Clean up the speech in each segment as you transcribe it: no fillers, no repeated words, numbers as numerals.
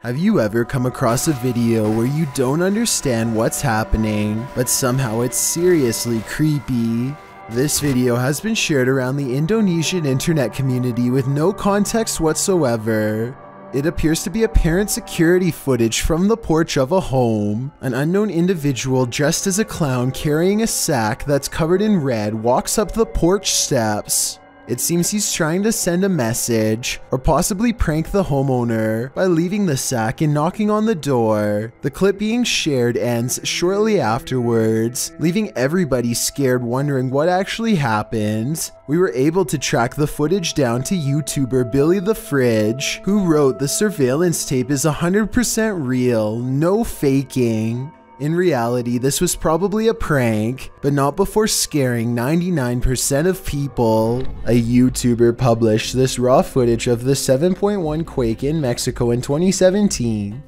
Have you ever come across a video where you don't understand what's happening, but somehow it's seriously creepy? This video has been shared around the Indonesian internet community with no context whatsoever. It appears to be apparent security footage from the porch of a home. An unknown individual dressed as a clown carrying a sack that's covered in red walks up the porch steps. It seems he's trying to send a message, or possibly prank the homeowner, by leaving the sack and knocking on the door. The clip being shared ends shortly afterwards, leaving everybody scared wondering what actually happened. We were able to track the footage down to YouTuber Billy the Fridge, who wrote the surveillance tape is 100% real, no faking. In reality, this was probably a prank, but not before scaring 99% of people. A YouTuber published this raw footage of the 7.1 quake in Mexico in 2017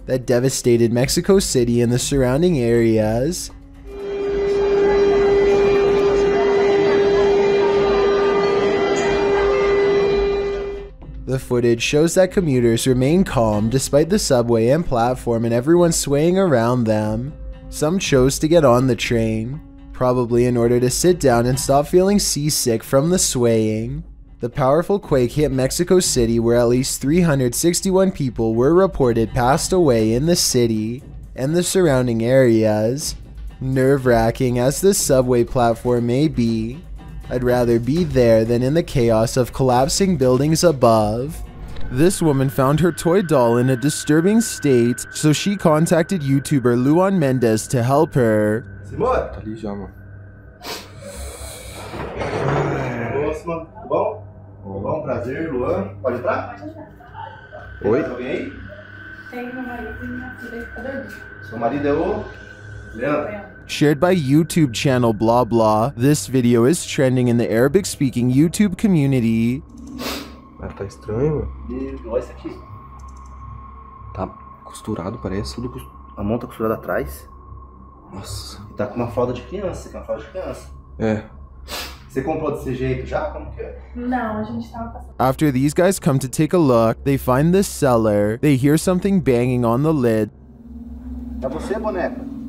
that devastated Mexico City and the surrounding areas. The footage shows that commuters remain calm despite the subway and platform and everyone swaying around them. Some chose to get on the train, probably in order to sit down and stop feeling seasick from the swaying. The powerful quake hit Mexico City, where at least 361 people were reported passed away in the city and the surrounding areas. Nerve-wracking as this subway platform may be, I'd rather be there than in the chaos of collapsing buildings above. This woman found her toy doll in a disturbing state, so she contacted YouTuber Luan Mendes to help her. Simone, tá ali já, mano. Próxima, tá bom? Bom, prazer, Luan. Pode entrar? Pode entrar. Oi? Tem alguém aí? Tem meu marido e minha filha que tá dormindo. Seu marido é o Leandro. Shared by YouTube channel blah blah, this video is trending in the Arabic-speaking YouTube community. Ah, tá estranho, mano. E olha isso aqui. Tá costurado, parece. Tudo a mão tá costurada atrás. Nossa. E tá com uma fralda de criança, É. Você comprou desse jeito já? Como que é? Não, a gente tava passando. After these guys come to take a look, they find the seller. They hear something banging on the lid. É você, boneca?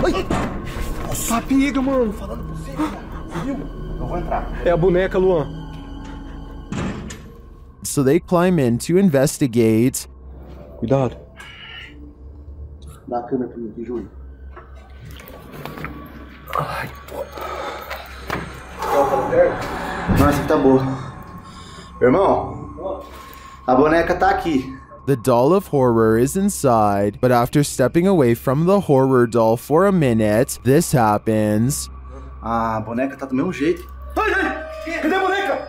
Ai! Nossa, pega, mano! Falando com você, viu? Eu vou entrar. É a boneca, Luan. So they climb in to investigate. Cuidado. Dá a câmera pra mim aqui, Júlio. Ai, pô. Nossa, aqui tá boa. Irmão, a boneca tá aqui. The doll of horror is inside, but after stepping away from the horror doll for a minute, this happens. A boneca tá do mesmo jeito. Ai, ai! Cadê a boneca?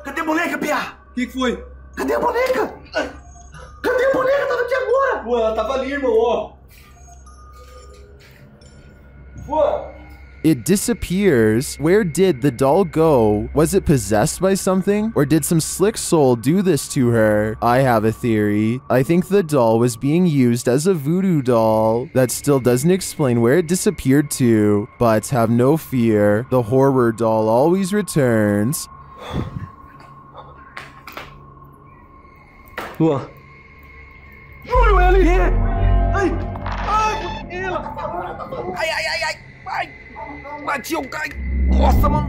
Cadê a boneca, Pia? O que foi? Cadê a boneca? Cadê a boneca? Tava aqui agora! Pô, ela tava ali, irmão, ó. Pô! It disappears. Where did the doll go? Was it possessed by something? Or did some slick soul do this to her? I have a theory. I think the doll was being used as a voodoo doll. That still doesn't explain where it disappeared to. But have no fear, the horror doll always returns. Luan. Júlio, ela é! Ai! Ai, ela! Ai, ai, ai, ai! Ai! Bati, eu caí! Nossa, mano!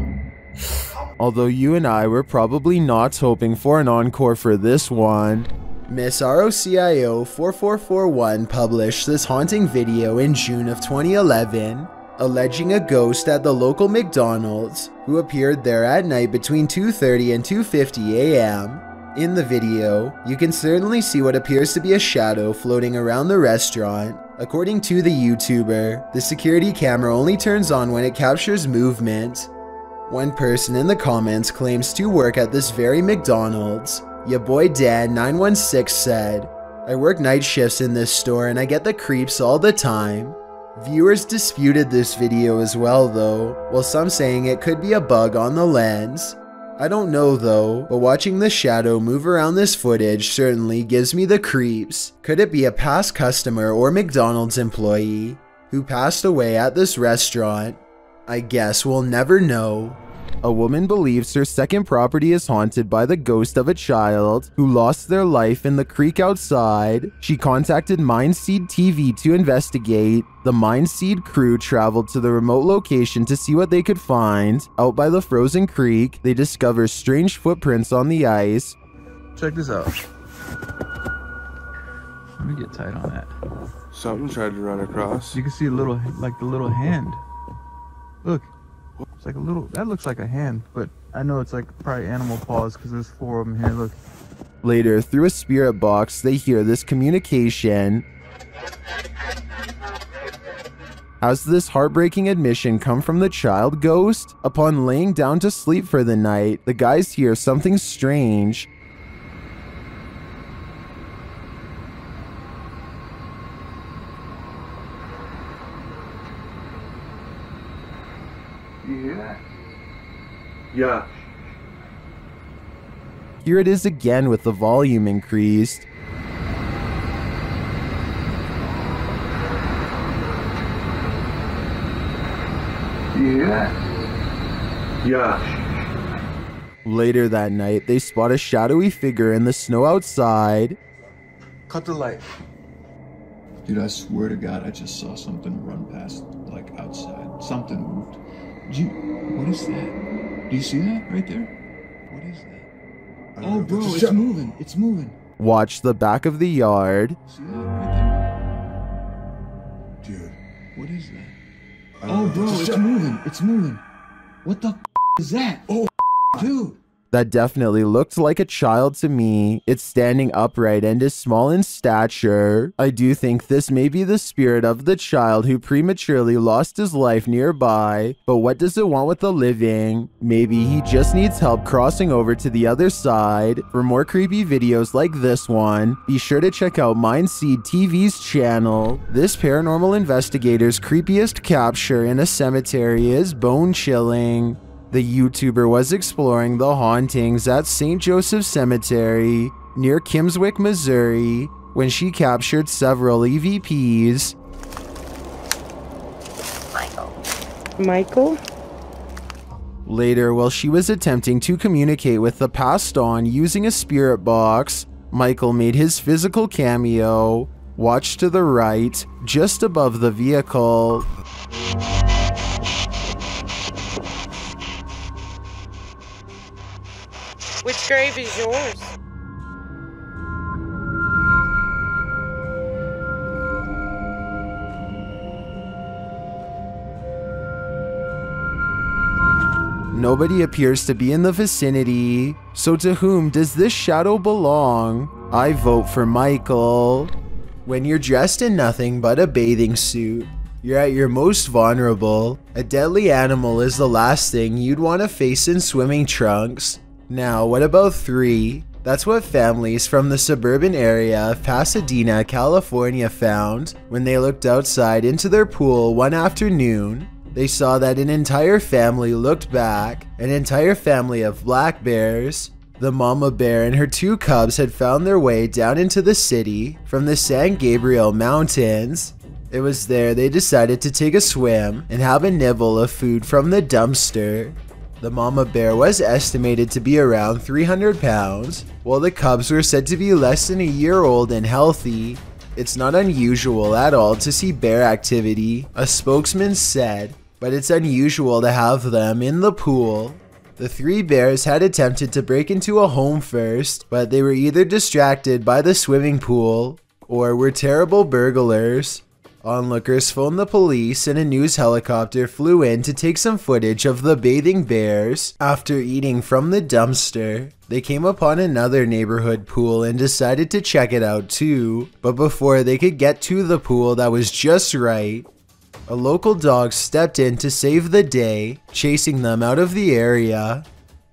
Although you and I were probably not hoping for an encore for this one. Miss ROCIO 4441 published this haunting video in June of 2011, alleging a ghost at the local McDonald's who appeared there at night between 2:30 and 2:50 a.m. In the video, you can certainly see what appears to be a shadow floating around the restaurant. According to the YouTuber, the security camera only turns on when it captures movement. One person in the comments claims to work at this very McDonald's. Ya boy Dan 916 said, "I work night shifts in this store and I get the creeps all the time." Viewers disputed this video as well though, while some saying it could be a bug on the lens. I don't know though, but watching the shadow move around this footage certainly gives me the creeps. Could it be a past customer or McDonald's employee who passed away at this restaurant? I guess we'll never know. A woman believes her second property is haunted by the ghost of a child who lost their life in the creek outside. She contacted Mindseed TV to investigate. The Mindseed crew traveled to the remote location to see what they could find. Out by the frozen creek, they discover strange footprints on the ice. Check this out. Let me get tight on that. Something tried to run across. You can see a little, like the little hand. Look. It's like a little, that looks like a hand, but I know it's like probably animal paws because there's 4 of them here, look. Later, through a spirit box, they hear this communication. Has this heartbreaking admission come from the child ghost? Upon laying down to sleep for the night, the guys hear something strange. You hear that? Yeah. Here it is again with the volume increased. You hear that? Yeah. Later that night, they spot a shadowy figure in the snow outside. Cut the light. Dude, I swear to God, I just saw something run past, like, outside. Something moved. What is that? Do you see that right there? What is that? Oh, bro, it's moving. It's moving. Watch the back of the yard. See that right there? Dude, what is that? Oh, bro, it's moving. It's moving. What the is that? Oh, dude. That definitely looked like a child to me. It's standing upright and is small in stature. I do think this may be the spirit of the child who prematurely lost his life nearby. But what does it want with the living? Maybe he just needs help crossing over to the other side. For more creepy videos like this one, be sure to check out Mindseed TV's channel. This paranormal investigator's creepiest capture in a cemetery is bone-chilling. The YouTuber was exploring the hauntings at St. Joseph Cemetery near Kimswick, Missouri, when she captured several EVPs. Michael? Later, while she was attempting to communicate with the passed on using a spirit box, Michael made his physical cameo. Watch to the right, just above the vehicle. Which grave is yours? Nobody appears to be in the vicinity. So to whom does this shadow belong? I vote for Michael. When you're dressed in nothing but a bathing suit, you're at your most vulnerable. A deadly animal is the last thing you'd want to face in swimming trunks. Now, what about 3? That's what families from the suburban area of Pasadena, California found when they looked outside into their pool one afternoon. They saw that an entire family looked back, an entire family of black bears. The mama bear and her 2 cubs had found their way down into the city from the San Gabriel Mountains. It was there they decided to take a swim and have a nibble of food from the dumpster. The mama bear was estimated to be around 300 pounds, while the cubs were said to be less than a year old and healthy. It's not unusual at all to see bear activity, a spokesman said, but it's unusual to have them in the pool. The 3 bears had attempted to break into a home first, but they were either distracted by the swimming pool or were terrible burglars. Onlookers phoned the police and a news helicopter flew in to take some footage of the bathing bears. After eating from the dumpster, they came upon another neighborhood pool and decided to check it out too. But before they could get to the pool that was just right, a local dog stepped in to save the day, chasing them out of the area.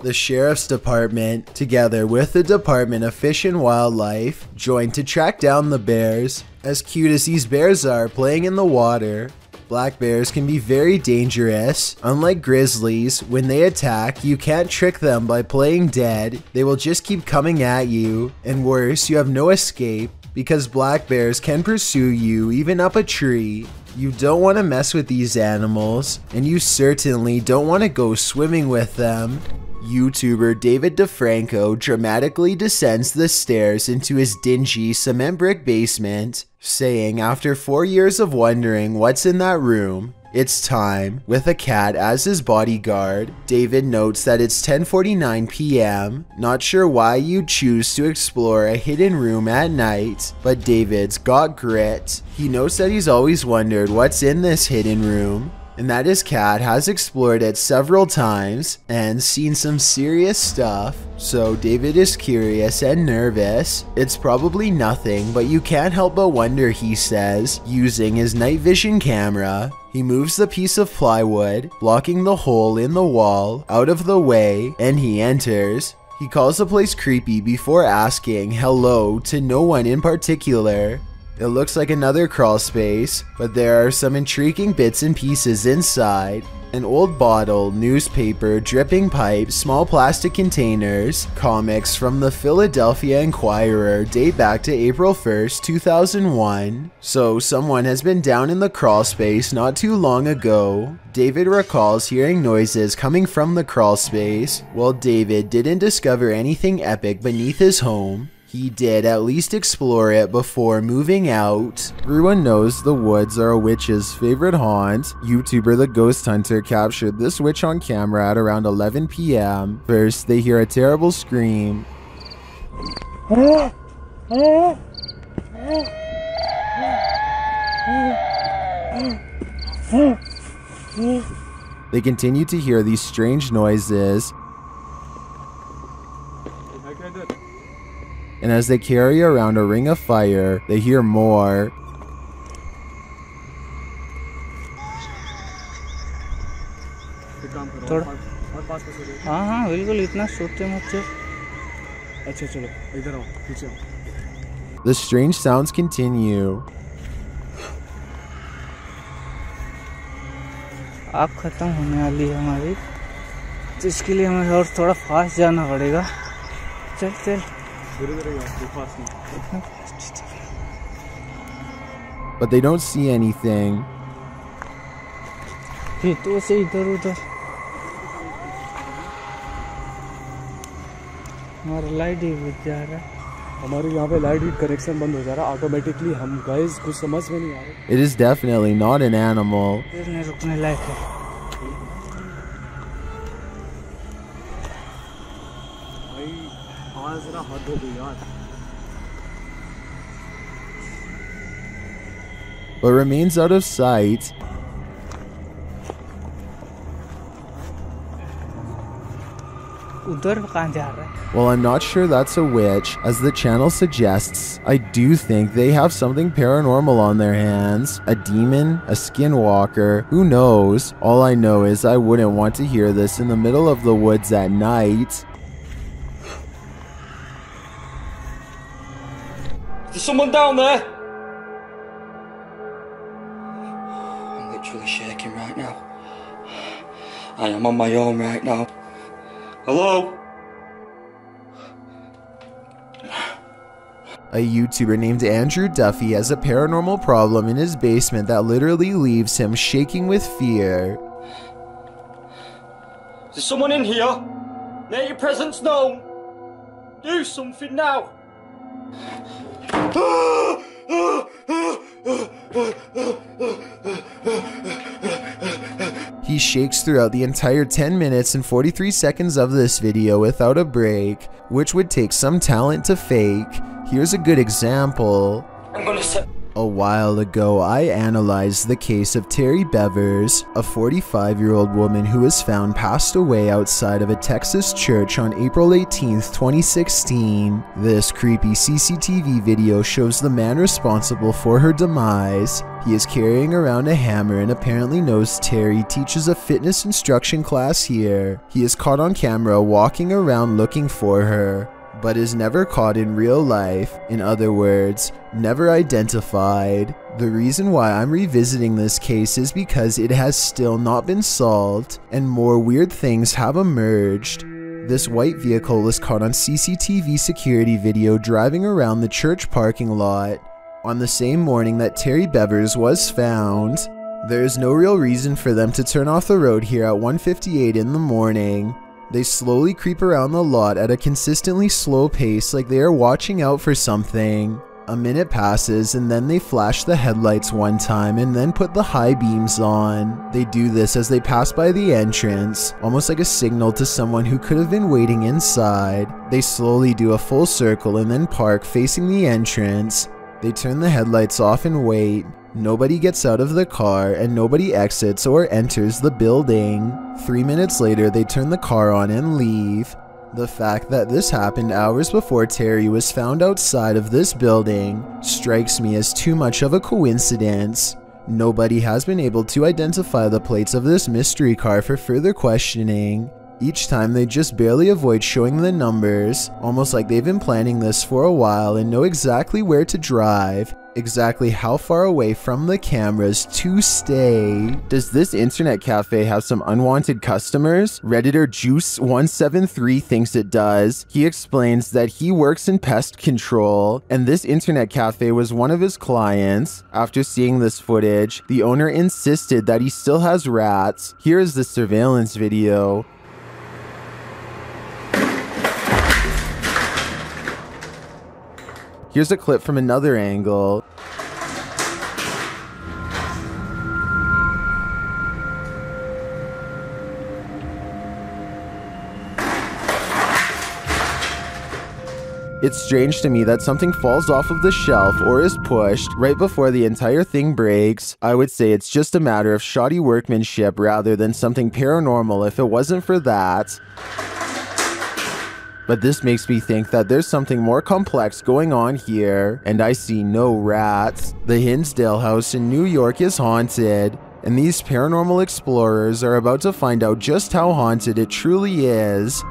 The sheriff's department, together with the Department of Fish and Wildlife, joined to track down the bears. As cute as these bears are playing in the water, black bears can be very dangerous. Unlike grizzlies, when they attack, you can't trick them by playing dead. They will just keep coming at you, and worse, you have no escape, because black bears can pursue you even up a tree. You don't want to mess with these animals, and you certainly don't want to go swimming with them. YouTuber David DeFranco dramatically descends the stairs into his dingy cement brick basement, saying after 4 years of wondering what's in that room, it's time. With a cat as his bodyguard, David notes that it's 10:49 p.m. Not sure why you'd choose to explore a hidden room at night, but David's got grit. He notes that he's always wondered what's in this hidden room, and that his cat has explored it several times and seen some serious stuff. So David is curious and nervous. It's probably nothing, but you can't help but wonder, he says, using his night vision camera. He moves the piece of plywood, blocking the hole in the wall, out of the way, and he enters. He calls the place creepy before asking hello to no one in particular. It looks like another crawl space, but there are some intriguing bits and pieces inside. An old bottle, newspaper, dripping pipe, small plastic containers, comics from the Philadelphia Inquirer date back to April 1st, 2001. So someone has been down in the crawl space not too long ago. David recalls hearing noises coming from the crawl space. While David didn't discover anything epic beneath his home, he did at least explore it before moving out. Everyone knows the woods are a witch's favorite haunt. YouTuber The Ghost Hunter captured this witch on camera at around 11 p.m. First, they hear a terrible scream. They continue to hear these strange noises. And as they carry around a ring of fire, they hear more. हाँ बिल्कुल इतना सोचते मत। अच्छा चलो इधर आओ पीछे आओ। The strange sounds continue. आग खत्म होने वाली है हमारी, तो इसके लिए हमें और थोड़ा फास्ट जाना पड़ेगा। चल चल। But they don't see anything. खेतों से इधर उधर हमारा लाइट ही बुझ जा रहा है। हमारे यहाँ पे लाइट कनेक्शन बंद हो जा रहा है ऑटोमेटिकली। हम गाइस कुछ समझ में नहीं आ रहा। It is definitely not an animal. नहीं रुकने लायक है। भाई आवाज जरा हद हो गई यार। But remains out of sight. उधर कहाँ जा रहा है? Well, I'm not sure that's a witch. As the channel suggests, I do think they have something paranormal on their hands. A demon? A skinwalker? Who knows? All I know is I wouldn't want to hear this in the middle of the woods at night. There's someone down there! I'm literally shaking right now. I am on my own right now. Hello? A YouTuber named Andrew Duffy has a paranormal problem in his basement that literally leaves him shaking with fear. There's someone in here! Make your presence known! Do something now! He shakes throughout the entire 10 minutes and 43 seconds of this video without a break, which would take some talent to fake. Here's a good example. I'm gonna set. A while ago, I analyzed the case of Terry Bevers, a 45-year-old woman who was found passed away outside of a Texas church on April 18, 2016. This creepy CCTV video shows the man responsible for her demise. He is carrying around a hammer and apparently knows Terry teaches a fitness instruction class here. He is caught on camera walking around looking for her, but is never caught in real life. In other words, never identified. The reason why I'm revisiting this case is because it has still not been solved, and more weird things have emerged. This white vehicle was caught on CCTV security video driving around the church parking lot. on the same morning that Terry Bevers was found. There is no real reason for them to turn off the road here at 1:58 in the morning. They slowly creep around the lot at a consistently slow pace like they are watching out for something. A minute passes and then they flash the headlights one time and then put the high beams on. They do this as they pass by the entrance, almost like a signal to someone who could have been waiting inside. They slowly do a full circle and then park facing the entrance. They turn the headlights off and wait. Nobody gets out of the car and nobody exits or enters the building. 3 minutes later, they turn the car on and leave. The fact that this happened hours before Terry was found outside of this building strikes me as too much of a coincidence. Nobody has been able to identify the plates of this mystery car for further questioning. Each time they just barely avoid showing the numbers, almost like they've been planning this for a while and know exactly where to drive, exactly how far away from the cameras to stay. Does this internet cafe have some unwanted customers? Redditor Juice173 thinks it does. He explains that he works in pest control, and this internet cafe was one of his clients. After seeing this footage, the owner insisted that he still has rats. Here is the surveillance video. Here's a clip from another angle. It's strange to me that something falls off of the shelf or is pushed right before the entire thing breaks. I would say it's just a matter of shoddy workmanship rather than something paranormal if it wasn't for that. But this makes me think that there's something more complex going on here, and I see no rats. The Hinsdale house in New York is haunted, and these paranormal explorers are about to find out just how haunted it truly is.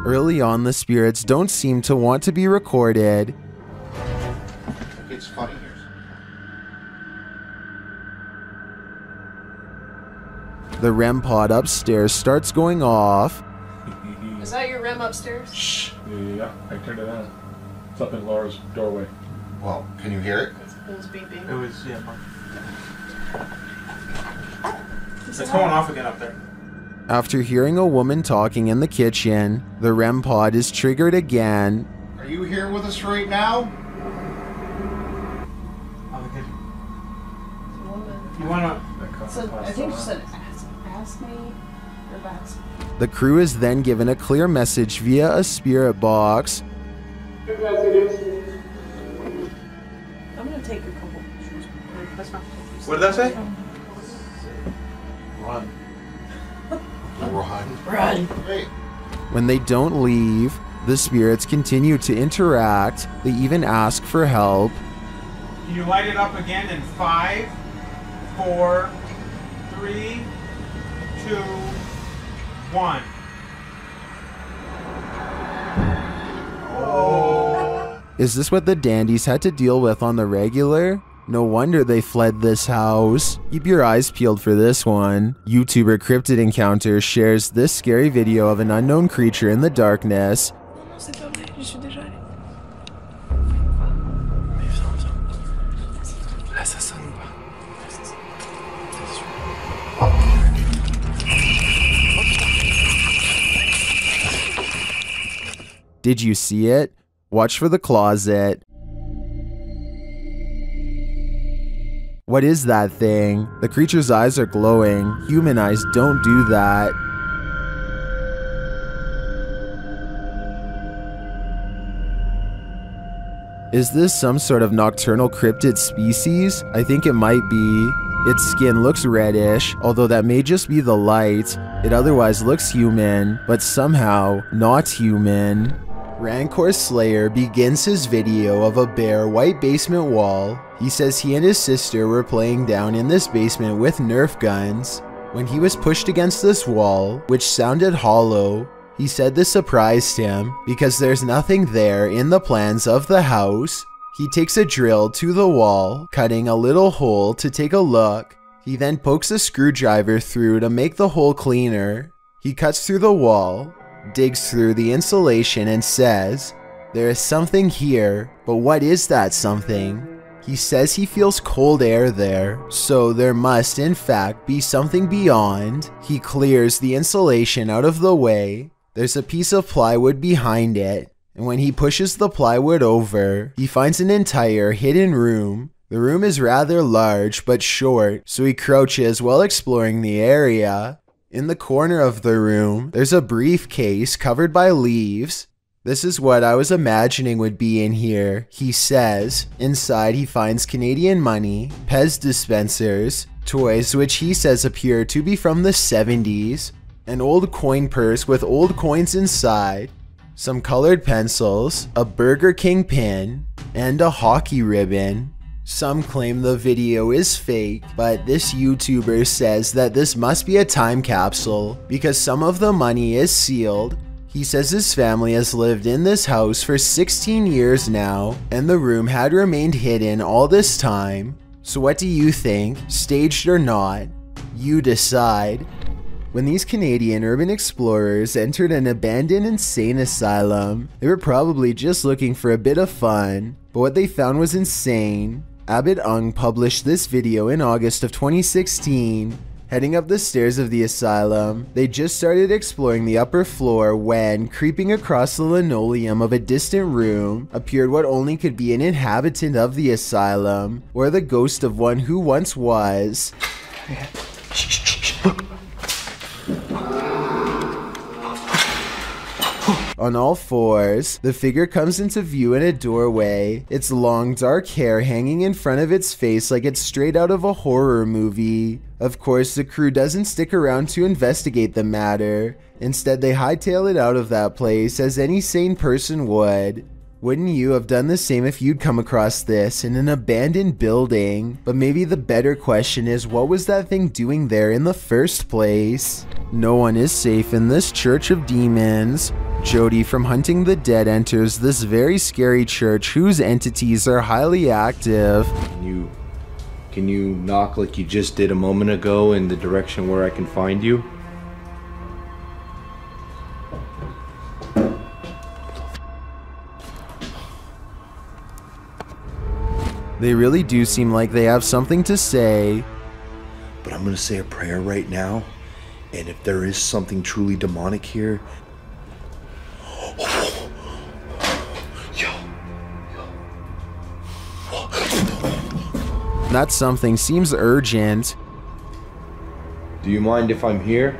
Early on, the spirits don't seem to want to be recorded. It's funny here. The REM pod upstairs starts going off. Is that your REM upstairs? Shh. Yeah, I turned it on. It's up in Laura's doorway. Well, can you hear it? It was beeping. It was, yeah. It's going off again up there. After hearing a woman talking in the kitchen, the REM pod is triggered again. Are you here with us right now? Oh, the kitchen. Woman. You wanna? So, I think she said, ask me or ask me. The crew is then given a clear message via a spirit box. I'm gonna take a couple pictures. That's not What did that say? Run. Run. Run. Hey. When they don't leave, the spirits continue to interact. They even ask for help. Can you light it up again in 5, 4, 3, 2, 1. Oh. Is this what the dandies had to deal with on the regular? No wonder they fled this house. Keep your eyes peeled for this one. YouTuber Cryptid Encounter shares this scary video of an unknown creature in the darkness. Did you see it? Watch for the closet. What is that thing? The creature's eyes are glowing. Human eyes don't do that. Is this some sort of nocturnal cryptid species? I think it might be. Its skin looks reddish, although that may just be the light. It otherwise looks human, but somehow not human. Rancor Slayer begins his video of a bare white basement wall. He says he and his sister were playing down in this basement with Nerf guns when he was pushed against this wall, which sounded hollow. He said this surprised him because there's nothing there in the plans of the house. He takes a drill to the wall, cutting a little hole to take a look. He then pokes a screwdriver through to make the hole cleaner. He cuts through the wall, digs through the insulation and says, "There is something here, but what is that something?" He says he feels cold air there, so there must in fact be something beyond. He clears the insulation out of the way. There's a piece of plywood behind it, and when he pushes the plywood over, he finds an entire hidden room. The room is rather large but short, so he crouches while exploring the area. In the corner of the room, there's a briefcase covered by leaves. "This is what I was imagining would be in here," he says. Inside, he finds Canadian money, Pez dispensers, toys which he says appear to be from the 70s, an old coin purse with old coins inside, some colored pencils, a Burger King pin, and a hockey ribbon. Some claim the video is fake, but this YouTuber says that this must be a time capsule because some of the money is sealed. He says his family has lived in this house for 16 years now, and the room had remained hidden all this time. So what do you think, staged or not? You decide. When these Canadian urban explorers entered an abandoned insane asylum, they were probably just looking for a bit of fun, but what they found was insane. Abid Ung published this video in August of 2016. Heading up the stairs of the asylum, they just started exploring the upper floor when, creeping across the linoleum of a distant room, appeared what only could be an inhabitant of the asylum, or the ghost of one who once was. On all fours, the figure comes into view in a doorway, its long dark hair hanging in front of its face like it's straight out of a horror movie. Of course, the crew doesn't stick around to investigate the matter. Instead, they hightail it out of that place as any sane person would. Wouldn't you have done the same if you'd come across this in an abandoned building? But maybe the better question is, what was that thing doing there in the first place? No one is safe in this church of demons. Jody from Hunting the Dead enters this very scary church whose entities are highly active. Can you knock like you just did a moment ago in the direction where I can find you? They really do seem like they have something to say. But I'm gonna say a prayer right now, and if there is something truly demonic here, that something seems urgent. do you mind if I'm here?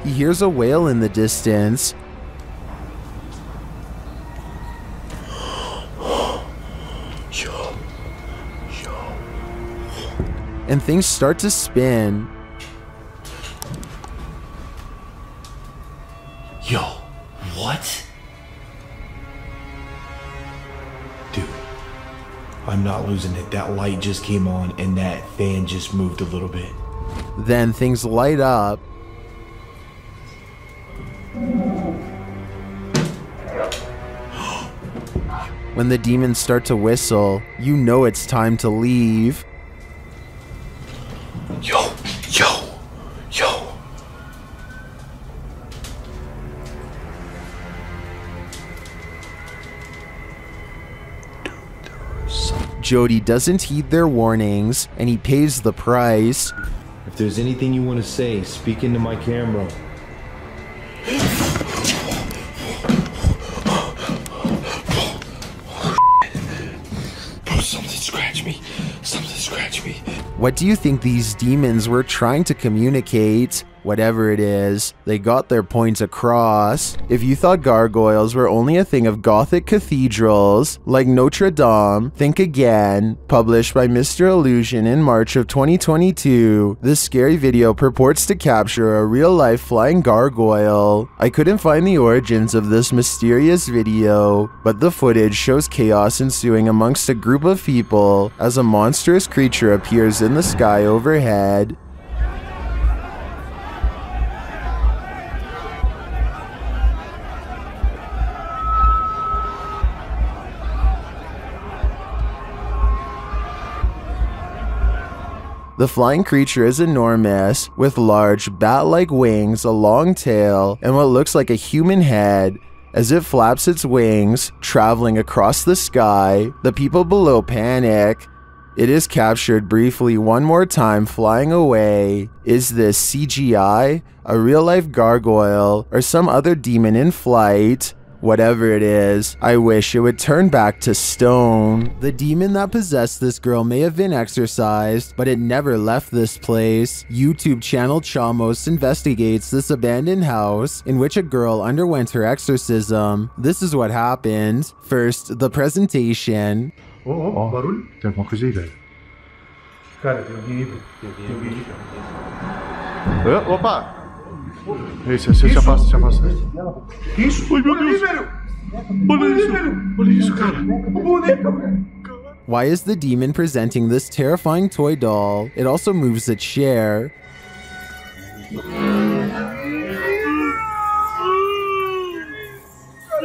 He hears a wail in the distance. And things start to spin. Yo, what? Dude, I'm not losing it. That light just came on and that fan just moved a little bit. Then things light up. When the demons start to whistle, you know it's time to leave. Yo. Jody doesn't heed their warnings, and he pays the price. If there's anything you want to say, speak into my camera. Bro, something scratched me. Something scratched me. What do you think these demons were trying to communicate? Whatever it is, they got their point across. If you thought gargoyles were only a thing of Gothic cathedrals, like Notre Dame, think again. Published by Mr. Illusion in March of 2022, this scary video purports to capture a real-life flying gargoyle. I couldn't find the origins of this mysterious video, but the footage shows chaos ensuing amongst a group of people as a monstrous creature appears in the sky overhead. The flying creature is enormous, with large, bat-like wings, a long tail, and what looks like a human head. As it flaps its wings, traveling across the sky, the people below panic. It is captured briefly one more time flying away. Is this CGI, a real-life gargoyle, or some other demon in flight? Whatever it is, I wish it would turn back to stone. The demon that possessed this girl may have been exorcised, but it never left this place. YouTube channel Chamos investigates this abandoned house in which a girl underwent her exorcism. This is what happened. First, the presentation. Barulho? Tem alguma coisa aí, velho? Cara, tem alguém aí. Opa! Esse se afasta, se afasta. Que isso? Ai, meu Deus! Olha isso! Olha isso, cara! O boneco, velho! Why is the demon presenting this terrifying toy doll? It also moves its chair. Meu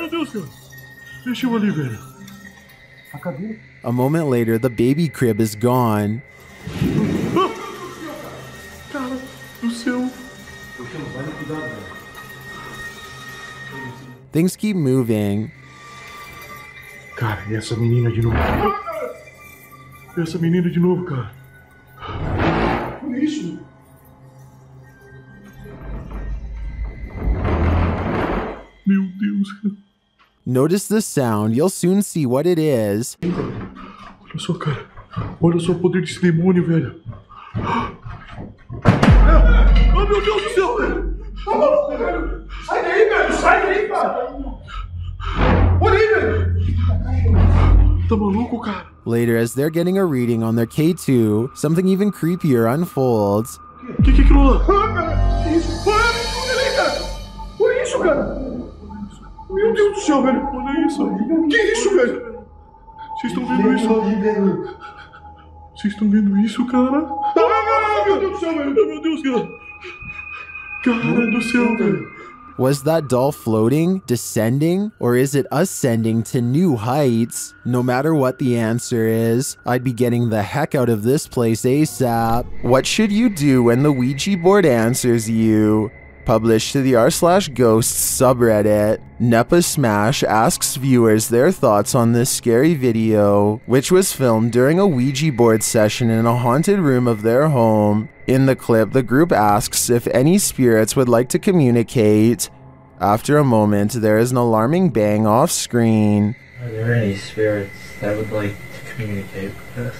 Deus, cara! Deixa eu ali, velho. A cadeira? A moment later, the baby crib is gone. Cara do céu! Things keep moving. Cara, e essa menina de novo? Essa menina de novo, cara. Olha isso. Meu Deus. Notice the sound. You'll soon see what it is. Olha só, cara. Olha só o poder desse demônio, velho. Oh, meu Deus do céu, velho. Tá maluco, velho. Sai daí, velho. Sai daí, cara. Olha aí, velho. Tá maluco, cara. Later, as they're getting a reading on their K2, something even creepier unfolds. Que é aquilo lá? Ah, cara. Que isso? Olha aí, cara. Olha isso, cara. Meu Deus do céu, velho. Olha isso. Que é isso, velho? Vocês estão vendo isso? Vocês estão vendo isso, cara? Ah, meu Deus do céu, velho. Meu Deus, cara. Cara do céu, velho. Was that doll floating, descending, or is it ascending to new heights? No matter what the answer is, I'd be getting the heck out of this place ASAP. What should you do when the Ouija board answers you? Published to the r/ghosts subreddit, Nepa Smash asks viewers their thoughts on this scary video, which was filmed during a Ouija board session in a haunted room of their home. In the clip, the group asks if any spirits would like to communicate. After a moment, there is an alarming bang off screen. Are there any spirits that would like to communicate with us?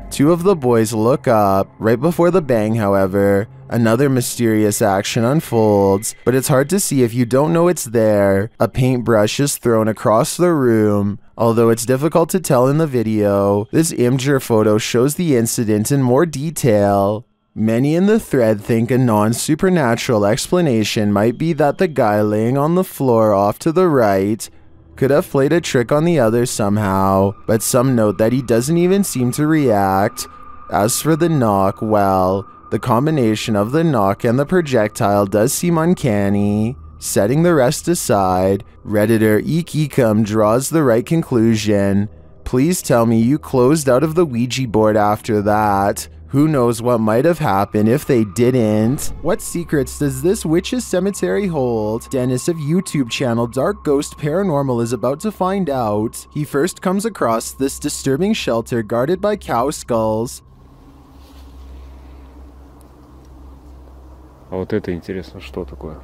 Two of the boys look up. Right before the bang, however, another mysterious action unfolds, but it's hard to see if you don't know it's there. A paintbrush is thrown across the room. Although it's difficult to tell in the video, this Imgur photo shows the incident in more detail. Many in the thread think a non-supernatural explanation might be that the guy laying on the floor off to the right could have played a trick on the other somehow, but some note that he doesn't even seem to react. As for the knock, well, the combination of the knock and the projectile does seem uncanny. Setting the rest aside, Redditor Eekecum draws the right conclusion. Please tell me you closed out of the Ouija board after that. Who knows what might have happened if they didn't? What secrets does this witch's cemetery hold? Dennis of YouTube channel Dark Ghost Paranormal is about to find out. He first comes across this disturbing shelter guarded by cow skulls. А вот это интересно, что такое?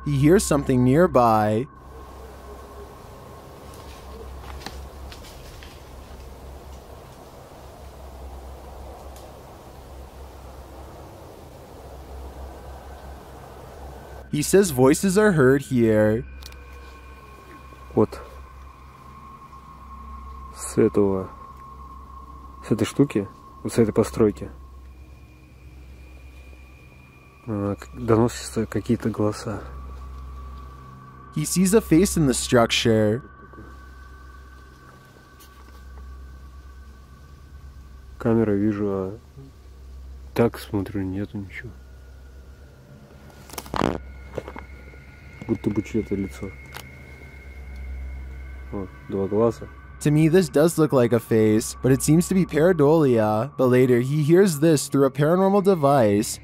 he hears something nearby. He says voices are heard here. Вот. С этой штуки, вот с этой постройки, доносятся какие-то голоса. He sees a face in the structure. Камера вижу, а так смотрю, нету ничего. Будто бы чье-то лицо. Вот, два глаза. To me, this does look like a face, but it seems to be pareidolia. But later, he hears this through a paranormal device.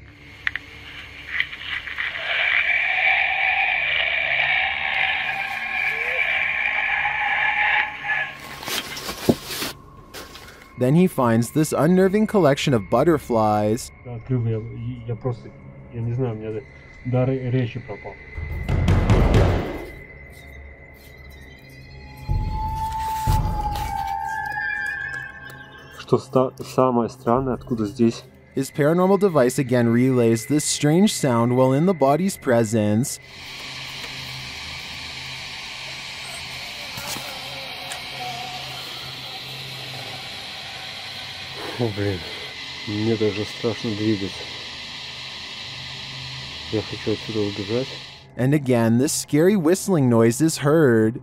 Then he finds this unnerving collection of butterflies. Открыл я просто, я не знаю, у меня дар речи пропал. Что самое странное, откуда здесь? His paranormal device again relays this strange sound while in the body's presence. О, блин, мне даже страшно двигаться. Я хочу отсюда убежать. And again, this scary whistling noise is heard.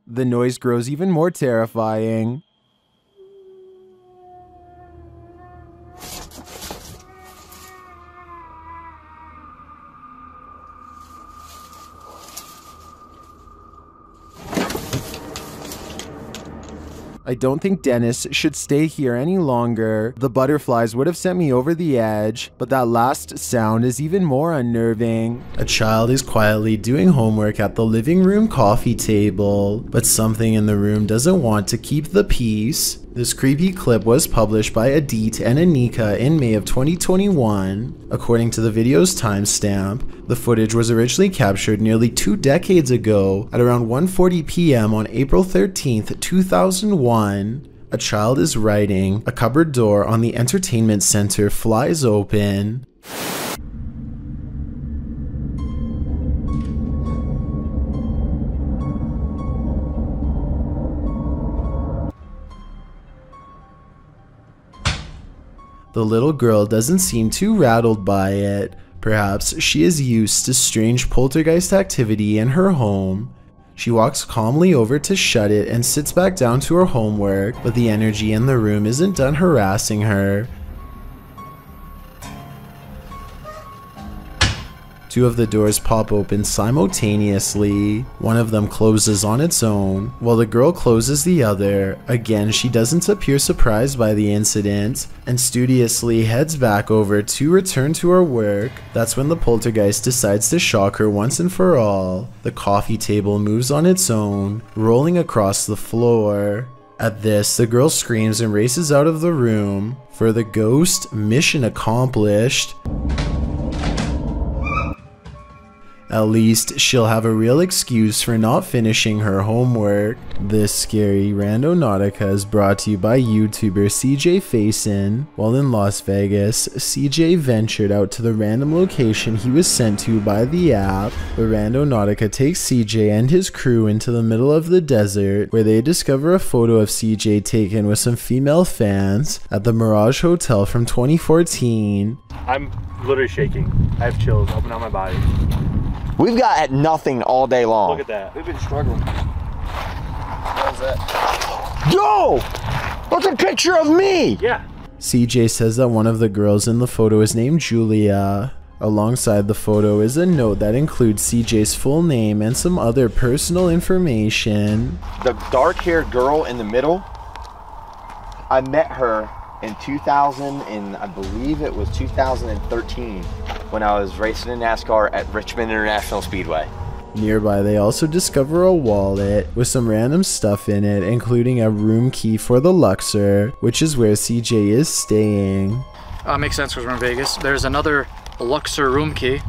The noise grows even more terrifying. I don't think Dennis should stay here any longer. The butterflies would have sent me over the edge, but that last sound is even more unnerving. A child is quietly doing homework at the living room coffee table, but something in the room doesn't want to keep the peace. This creepy clip was published by Adit and Anika in May of 2021. According to the video's timestamp, the footage was originally captured nearly 2 decades ago at around 1:40 p.m. on April 13th, 2001. A child is writing, a cupboard door on the entertainment center flies open. The little girl doesn't seem too rattled by it. Perhaps she is used to strange poltergeist activity in her home. She walks calmly over to shut it and sits back down to her homework, but the energy in the room isn't done harassing her. Two of the doors pop open simultaneously. One of them closes on its own, while the girl closes the other. Again, she doesn't appear surprised by the incident, and studiously heads back over to return to her work. That's when the poltergeist decides to shock her once and for all. The coffee table moves on its own, rolling across the floor. At this, the girl screams and races out of the room. For the ghost, mission accomplished. At least, she'll have a real excuse for not finishing her homework. This scary Randonautica is brought to you by YouTuber CJ Faison. While in Las Vegas, CJ ventured out to the random location he was sent to by the app. The Randonautica takes CJ and his crew into the middle of the desert, where they discover a photo of CJ taken with some female fans at the Mirage Hotel from 2014. I'm literally shaking. I have chills up and down my body. We've got nothing all day long. Look at that. We've been struggling. What was that? Yo! That's a picture of me! Yeah. CJ says that one of the girls in the photo is named Julia. Alongside the photo is a note that includes CJ's full name and some other personal information. The dark-haired girl in the middle, I met her in 2000, and I believe it was 2013 when I was racing in NASCAR at Richmond International Speedway. Nearby, they also discover a wallet with some random stuff in it, including a room key for the Luxor, which is where CJ is staying. Makes sense because we're in Vegas. There's another Luxor room key.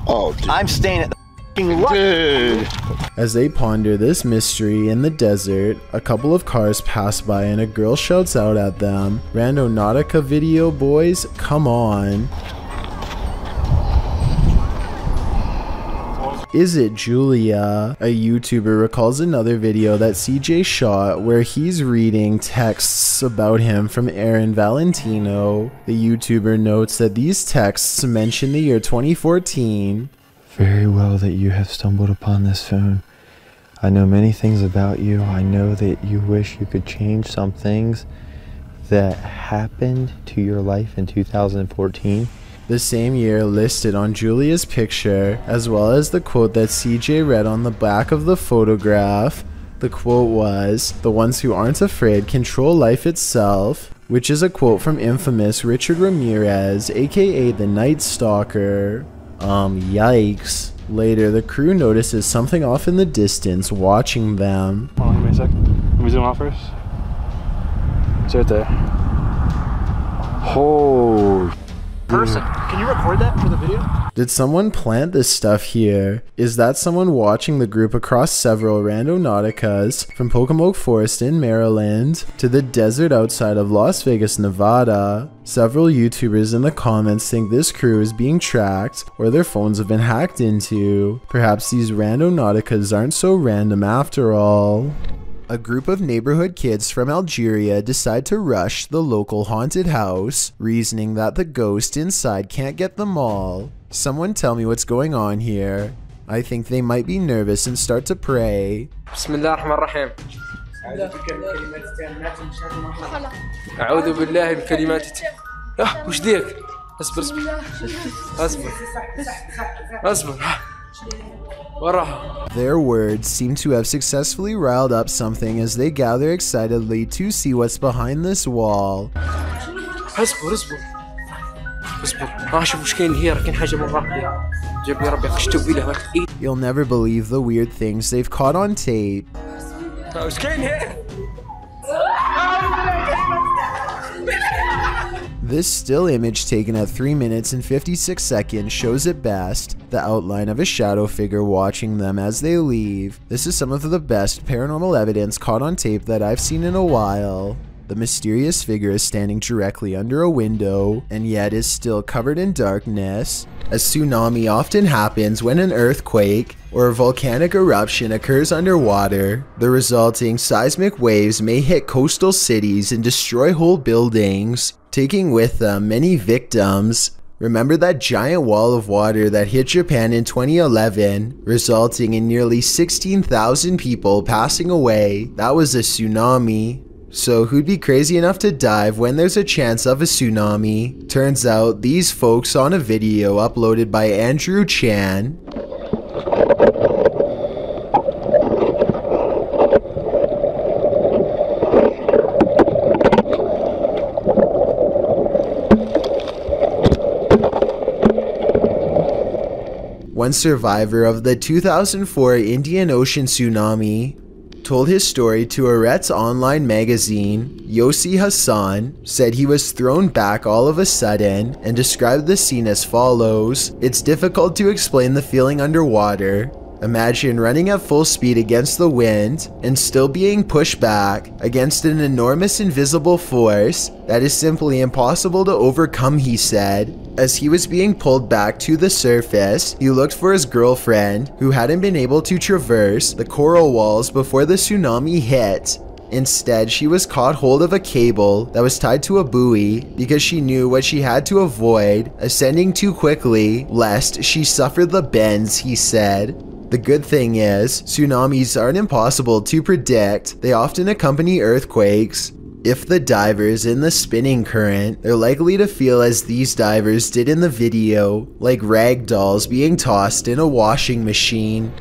Oh, dude. I'm staying at the f***ing Luxor. As they ponder this mystery in the desert, a couple of cars pass by and a girl shouts out at them, "Rando Nautica video boys, come on." Is it Julia? A YouTuber recalls another video that CJ shot where he's reading texts about him from Aaron Valentino. The YouTuber notes that these texts mention the year 2014. Very well that you have stumbled upon this phone. I know many things about you. I know that you wish you could change some things that happened to your life in 2014. The same year listed on Julia's picture, as well as the quote that CJ read on the back of the photograph. The quote was, "The ones who aren't afraid control life itself," which is a quote from infamous Richard Ramirez, aka the Night Stalker. Yikes. Later, the crew notices something off in the distance watching them. Hold on, give me a sec. Let me zoom out first. It's right there. Oh. Person, can you record that for the video? Did someone plant this stuff here? Is that someone watching the group across several Rando Nauticas from Pocomoke Forest in Maryland to the desert outside of Las Vegas, Nevada? Several YouTubers in the comments think this crew is being tracked or their phones have been hacked into. Perhaps these Rando Nauticas aren't so random after all. A group of neighborhood kids from Algeria decide to rush the local haunted house, reasoning that the ghost inside can't get them all. Someone tell me what's going on here. I think they might be nervous and start to pray. Bismillahirrahmanirrahim. أعوذ بالله من كلمات وش ذيك؟ اصبر اصبر اصبر اصبر. Their words seem to have successfully riled up something as they gather excitedly to see what's behind this wall. اصبر اصبر اصبر شوف وش كاين هي، راه كاين حاجة من ربي جاب لي ربي قشتو بيه. You'll never believe the weird things they've caught on tape. وش كاين هي؟ This still image taken at 3 minutes and 56 seconds shows it best, the outline of a shadow figure watching them as they leave. This is some of the best paranormal evidence caught on tape that I've seen in a while. The mysterious figure is standing directly under a window, and yet is still covered in darkness. A tsunami often happens when an earthquake or a volcanic eruption occurs underwater. The resulting seismic waves may hit coastal cities and destroy whole buildings, taking with them many victims. Remember that giant wall of water that hit Japan in 2011, resulting in nearly 16,000 people passing away? That was a tsunami. So who'd be crazy enough to dive when there's a chance of a tsunami? Turns out these folks on a video uploaded by Andrew Chan. One survivor of the 2004 Indian Ocean tsunami told his story to Aret's online magazine. Yossi Hassan said he was thrown back all of a sudden and described the scene as follows. "It's difficult to explain the feeling underwater. Imagine running at full speed against the wind and still being pushed back against an enormous invisible force that is simply impossible to overcome," he said. As he was being pulled back to the surface, he looked for his girlfriend, who hadn't been able to traverse the coral walls before the tsunami hit. Instead, she was caught hold of a cable that was tied to a buoy because she knew what she had to avoid, ascending too quickly lest she suffered the bends, he said. The good thing is, tsunamis aren't impossible to predict. They often accompany earthquakes. If the diver's in the spinning current, they're likely to feel as these divers did in the video, like rag dolls being tossed in a washing machine.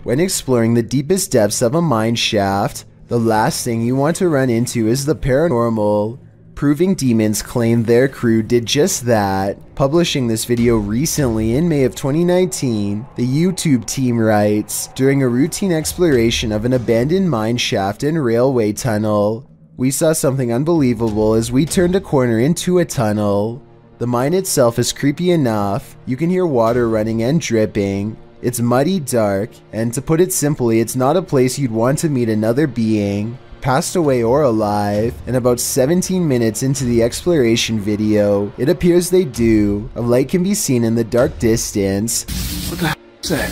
When exploring the deepest depths of a mine shaft, the last thing you want to run into is the paranormal. proving demons claim their crew did just that. Publishing this video recently in May of 2019, the YouTube team writes, during a routine exploration of an abandoned mine shaft and railway tunnel, we saw something unbelievable as we turned a corner into a tunnel. The mine itself is creepy enough. You can hear water running and dripping. It's muddy, dark, and to put it simply, it's not a place you'd want to meet another being, passed away or alive. And about 17 minutes into the exploration video, it appears they do. A light can be seen in the dark distance. What the heck is that?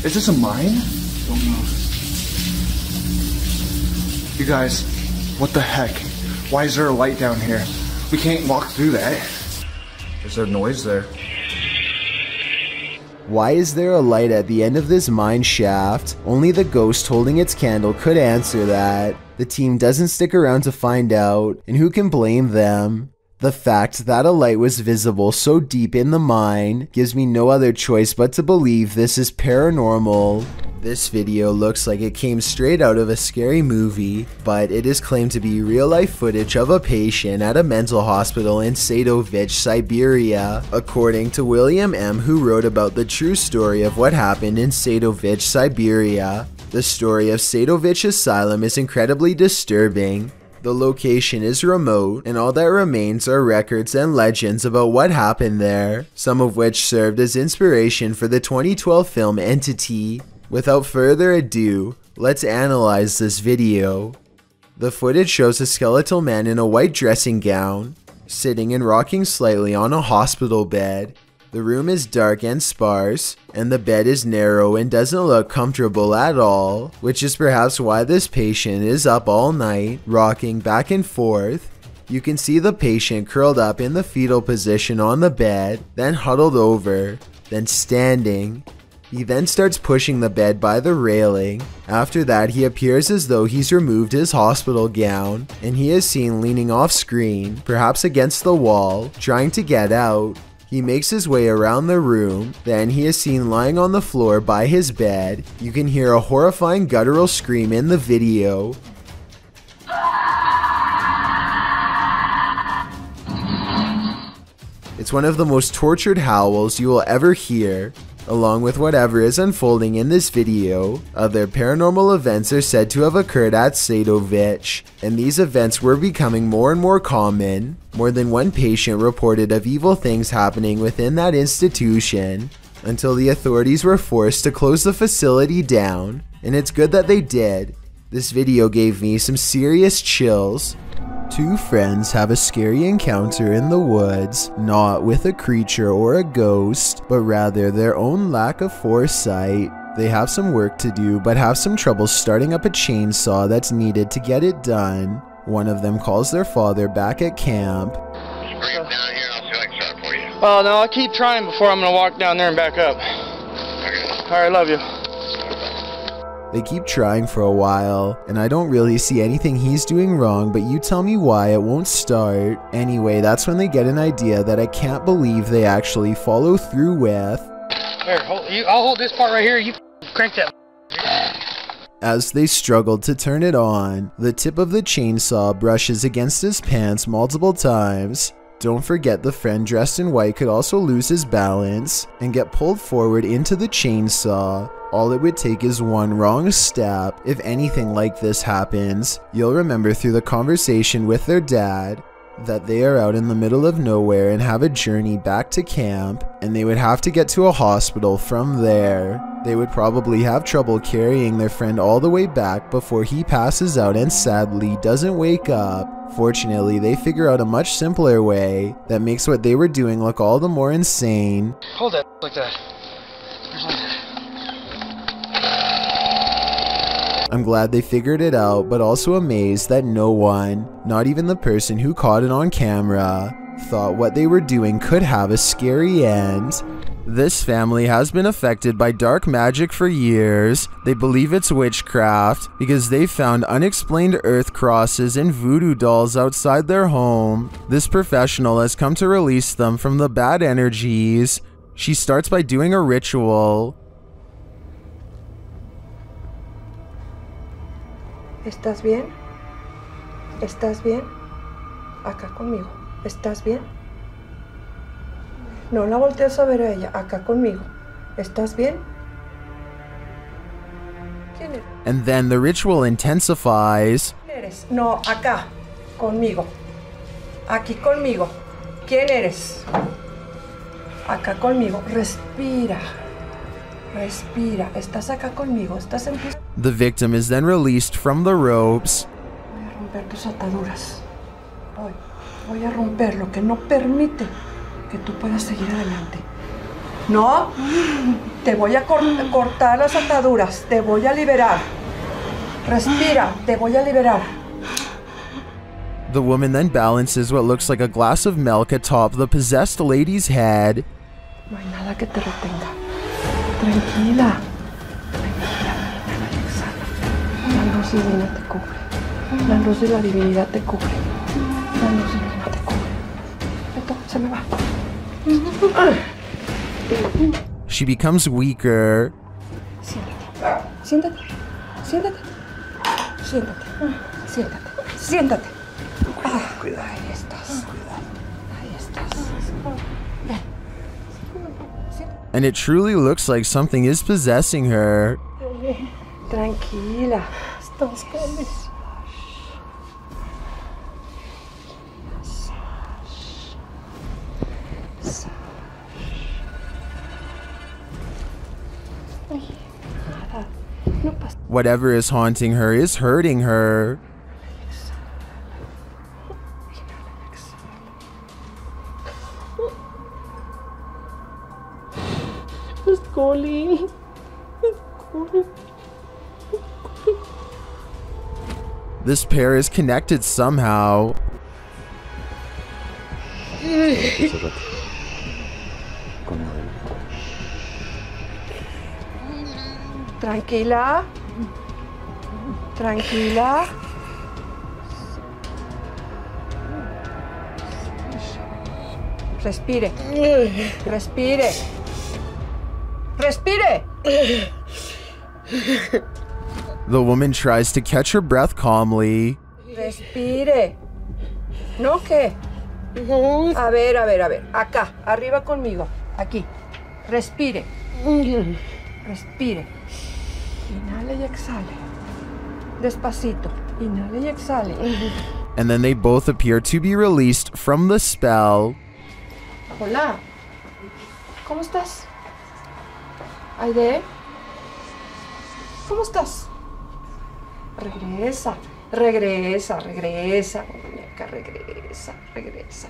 Is this a mine? Don't know. You guys, what the heck? Why is there a light down here? We can't walk through that. Is there noise there? Why is there a light at the end of this mine shaft? Only the ghost holding its candle could answer that. The team doesn't stick around to find out, and who can blame them? The fact that a light was visible so deep in the mine gives me no other choice but to believe this is paranormal. This video looks like it came straight out of a scary movie, but it is claimed to be real-life footage of a patient at a mental hospital in Sadovich, Siberia, according to William M., who wrote about the true story of what happened in Sadovich, Siberia. The story of Sadovich Asylum is incredibly disturbing. The location is remote, and all that remains are records and legends about what happened there, some of which served as inspiration for the 2012 film Entity. Without further ado, let's analyze this video. The footage shows a skeletal man in a white dressing gown, sitting and rocking slightly on a hospital bed. The room is dark and sparse, and the bed is narrow and doesn't look comfortable at all, which is perhaps why this patient is up all night, rocking back and forth. You can see the patient curled up in the fetal position on the bed, then huddled over, then standing. He then starts pushing the bed by the railing. After that, he appears as though he's removed his hospital gown, and he is seen leaning off screen, perhaps against the wall, trying to get out. He makes his way around the room, then he is seen lying on the floor by his bed. You can hear a horrifying guttural scream in the video. It's one of the most tortured howls you will ever hear. Along with whatever is unfolding in this video, other paranormal events are said to have occurred at Sadovich, and these events were becoming more and more common. More than one patient reported of evil things happening within that institution, until the authorities were forced to close the facility down, and it's good that they did. This video gave me some serious chills. Two friends have a scary encounter in the woods, not with a creature or a ghost, but rather their own lack of foresight. They have some work to do, but have some trouble starting up a chainsaw that's needed to get it done. One of them calls their father back at camp. Oh no, I'll keep trying before I'm gonna walk down there and back up. Alright, love you. They keep trying for a while, and I don't really see anything he's doing wrong, but you tell me why it won't start. Anyway, that's when they get an idea that I can't believe they actually follow through with. Here, I'll hold this part right here, you crank that. As they struggled to turn it on, the tip of the chainsaw brushes against his pants multiple times. Don't forget the friend dressed in white could also lose his balance and get pulled forward into the chainsaw. All it would take is one wrong step. If anything like this happens, you'll remember through the conversation with their dad that they are out in the middle of nowhere and have a journey back to camp, and they would have to get to a hospital from there. They would probably have trouble carrying their friend all the way back before he passes out and sadly doesn't wake up. Fortunately, they figure out a much simpler way that makes what they were doing look all the more insane. Hold that like that. I'm glad they figured it out, but also amazed that no one, not even the person who caught it on camera, thought what they were doing could have a scary end. This family has been affected by dark magic for years. They believe it's witchcraft because they found unexplained earth crosses and voodoo dolls outside their home. This professional has come to release them from the bad energies. She starts by doing a ritual. ¿Estás bien? ¿Estás bien? acá conmigo. ¿Estás bien? No la voltees a ver a ella, acá conmigo. ¿Estás bien? ¿Quién eres? And then the ritual intensifies. ¿Quién eres? No, acá, conmigo. Aquí conmigo. ¿Quién eres? Acá conmigo. Respira. Respira. ¿Estás acá conmigo? ¿Estás en pie? The victim is then released from the ropes. Voy a romper tus ataduras. Voy a romper lo que no permite que tú puedas seguir adelante. No, te voy a cortar las ataduras. Te voy a liberar. Respira. Te voy a liberar. The woman then balances what looks like a glass of milk atop the possessed lady's head. No hay nada que te retenga. Tranquila. Tranquila. La luz divina te cubre. La luz de la divinidad te cubre. La luz divina te cubre. Esto se me va. She becomes weaker. Siéntate. Siéntate. Siéntate. Siéntate. Siéntate. Cuidado. Ahí estás. Ahí estás. Ven. And it truly looks like something is possessing her. Tranquila. Estás con Whatever is haunting her is hurting her. This pair is connected somehow. Tranquila. Tranquila. Respire. Respire. Respire. The woman tries to catch her breath calmly. Respire. ¿No qué? A ver. Acá, arriba conmigo. Aquí. Respire. Respire. Inhale y exhale. Despacito. Inhale y exhale. And then they both appear to be released from the spell. Hola. ¿Cómo estás? Aide. ¿Cómo estás? Regresa. Regresa, muñeca, regresa. Regresa,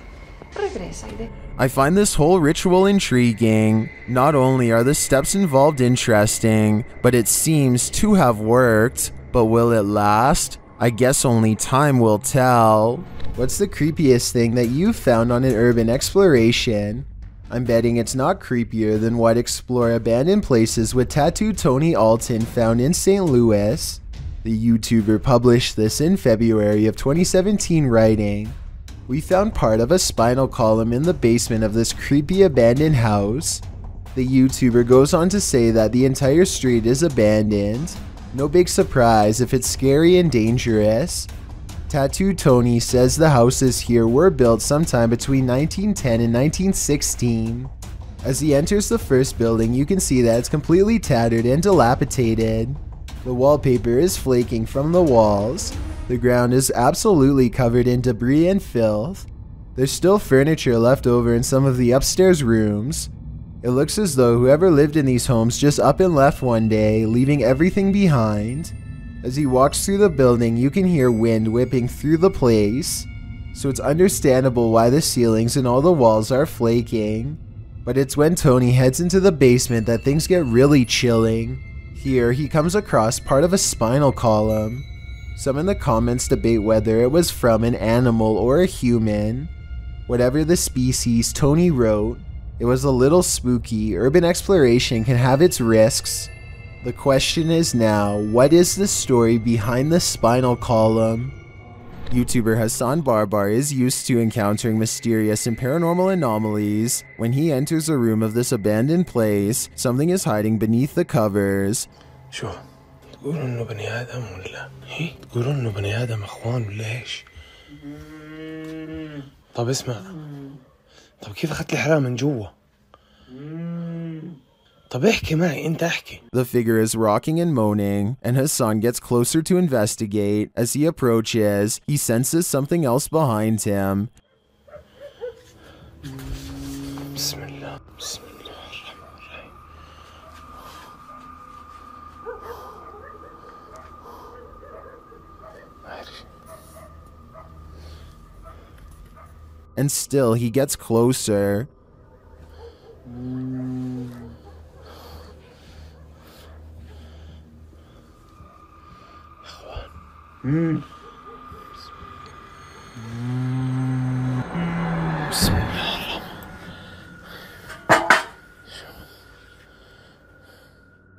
Aide. I find this whole ritual intriguing. Not only are the steps involved interesting, but it seems to have worked. But will it last? I guess only time will tell. What's the creepiest thing that you've found on an urban exploration? I'm betting it's not creepier than what Explore Abandoned Places with Tattooed Tony Alton found in St. Louis. The YouTuber published this in February of 2017, writing, "We found part of a spinal column in the basement of this creepy abandoned house." The YouTuber goes on to say that the entire street is abandoned. No big surprise if it's scary and dangerous. Tattooed Tony says the houses here were built sometime between 1910 and 1916. As he enters the first building, you can see that it's completely tattered and dilapidated. The wallpaper is flaking from the walls. The ground is absolutely covered in debris and filth. There's still furniture left over in some of the upstairs rooms. It looks as though whoever lived in these homes just up and left one day, leaving everything behind. As he walks through the building, you can hear wind whipping through the place, so it's understandable why the ceilings and all the walls are flaking. But it's when Tony heads into the basement that things get really chilling. Here, he comes across part of a spinal column. Some in the comments debate whether it was from an animal or a human. Whatever the species, Tony wrote, it was a little spooky. Urban exploration can have its risks. The question is now, what is the story behind the spinal column? YouTuber Hassan Barbar is used to encountering mysterious and paranormal anomalies. When he enters a room of this abandoned place, something is hiding beneath the covers. شو تقولوا انه بني ادم ولا هي تقولوا انه بني ادم اخوان ولا ايش؟ طب اسمع، طب كيف أخذت الحرام من جوا؟ طب احكي معي، أنت احكي. The figure is rocking and moaning, and Hassan gets closer to investigate. As he approaches, he senses something else behind him. بسم الله بسم الله الرحمن الرحيم. And still he gets closer.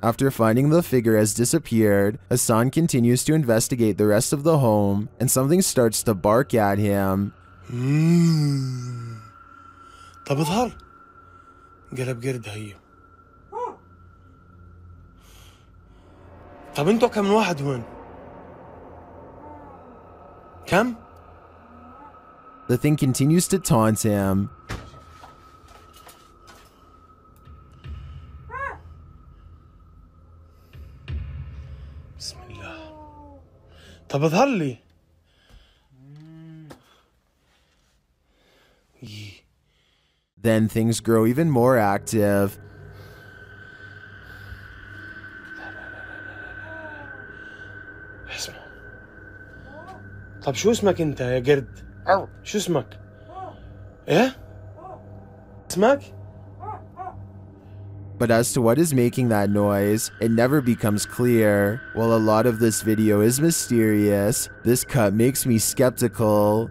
After finding the figure has disappeared, Hassan continues to investigate the rest of the home, and something starts to bark at him. طب اظهر قلب قرد هي. طب انتوا كم واحد هون؟ كم؟ The thing continues to taunt him. بسم الله. طب اظهر لي. Then things grow even more active. اسمع. طب شو اسمك انت يا قرد؟ شو اسمك؟ ايه؟ اسمك؟ But as to what is making that noise, it never becomes clear. While a lot of this video is mysterious, this cut makes me skeptical.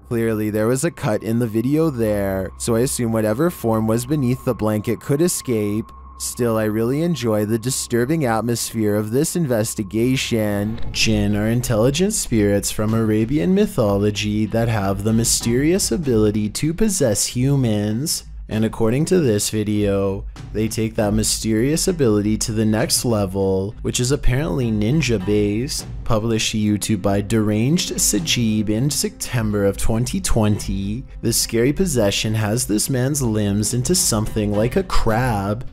Clearly, there was a cut in the video there, so I assume whatever form was beneath the blanket could escape. Still, I really enjoy the disturbing atmosphere of this investigation. Jinn are intelligent spirits from Arabian mythology that have the mysterious ability to possess humans. And according to this video, they take that mysterious ability to the next level, which is apparently ninja based. Published to YouTube by Deranged Sajib in September of 2020, this scary possession has this man's limbs into something like a crab.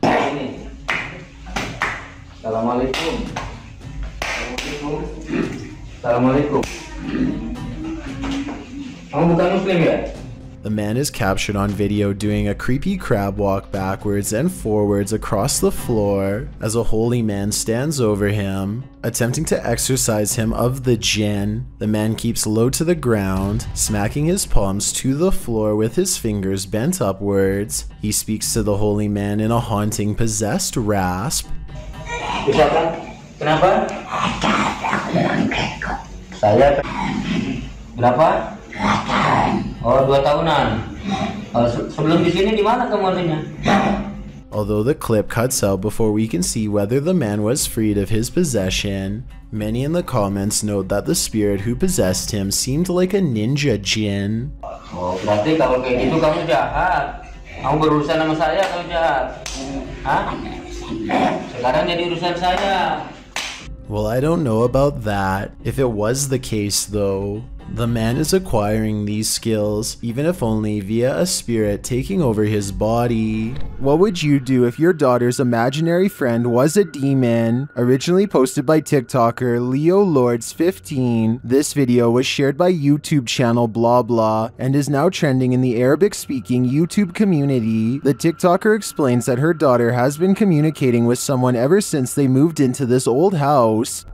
Assalamualaikum. Assalamualaikum. Kamu bukan Muslim ya? The man is captured on video doing a creepy crab walk backwards and forwards across the floor as a holy man stands over him, attempting to exorcise him of the jinn. The man keeps low to the ground, smacking his palms to the floor with his fingers bent upwards. He speaks to the holy man in a haunting, possessed rasp. Bisa kan? Kenapa? Saya. Berapa? Oh, 2 tahunan. Sebelum di sini di mana kamu aslinya? Although the clip cuts out before we can see whether the man was freed of his possession, many in the comments note that the spirit who possessed him seemed like a ninja jinn. Oh, berarti kalau kayak gitu kamu jahat. Kamu berurusan sama saya kamu jahat. Hah? Sekarang jadi urusan saya. Well, I don't know about that. If it was the case though, the man is acquiring these skills, even if only via a spirit taking over his body. What would you do if your daughter's imaginary friend was a demon? Originally posted by TikToker Leo Lords 15, this video was shared by YouTube channel blah blah and is now trending in the Arabic-speaking YouTube community. The TikToker explains that her daughter has been communicating with someone ever since they moved into this old house.